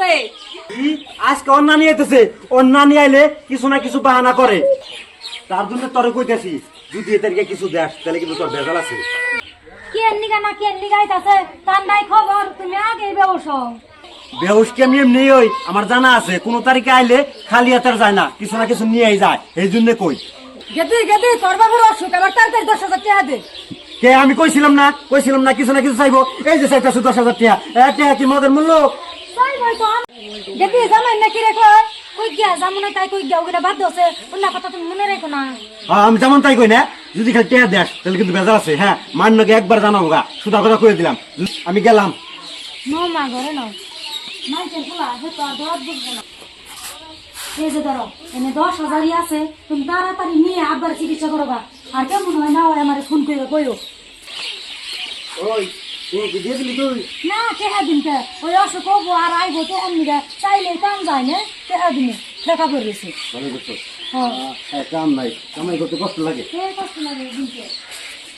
আইতাছে। আজকে ওর নানি আইতেছে, ওর নানি আইলে কিছু না কিছু বাহানা করে, তার জন্য তোরে কইতেছি যদি এদেরকে কিছু দেখ তাহলে কিন্তু তোর ভেজাল আছে। কি এন্নিগা না কি এন্নিগা আইতাছে, তার নাই খবর, তুমি আগে বেউস হও। বেহুশ কি আমি এমনি ওই, আমার জানা আছে কোনো তারিখে আইলে খালি হাতের যায় না, কিছু না কিছু নিয়েই যায়, এই জন্য কই। গেদি গেদি তোর বাবার অসুখ, আবার তাড়াতাড়ি 10,000 টাকা দে। কে আমি কইছিলাম না কিছু না কিছু চাইবো, এই যে চাইতেছে 10,000 টাকা, টাকা কি মদের মূল্য? তাই ভাই তো গেদি জামাই নাকি রেখো, কই গিয়া জামুনা তাই কই গিয়া ওগুলা বাদ দছে, অন্য কথা তুমি মনে রেখো না। হ্যাঁ আমি যেমন তাই কই না, যদি খালি টাকা দেস তাহলে কিন্তু ভেজাল আছে। হ্যাঁ মান্যকে একবার জানাবো গা, সুদা কথা কয়ে দিলাম, আমি গেলাম। নো মা ঘরে নাও, মাইকের পোলা যে তো আর দরদ বুঝবো না। এই যে ধরো এনে 10,000 আছে, তুমি তাড়াতাড়ি নিয়ে আব্বার চিকিৎসা করো গা। আর কেমন হয় না হয় আমার ফোন করে কইও। ওই তুই কি দিয়ে দিলি তুই? না টেহা দিনকে ওই অসুখ হবো আর আইবো তো এমনি চাইলে কাম যায় না, টেহা দিনে দেখা করেছি। ভালো করছো। হ্যাঁ কাম নাই, কামাই করতে কষ্ট লাগে। কষ্ট লাগে দিনকে।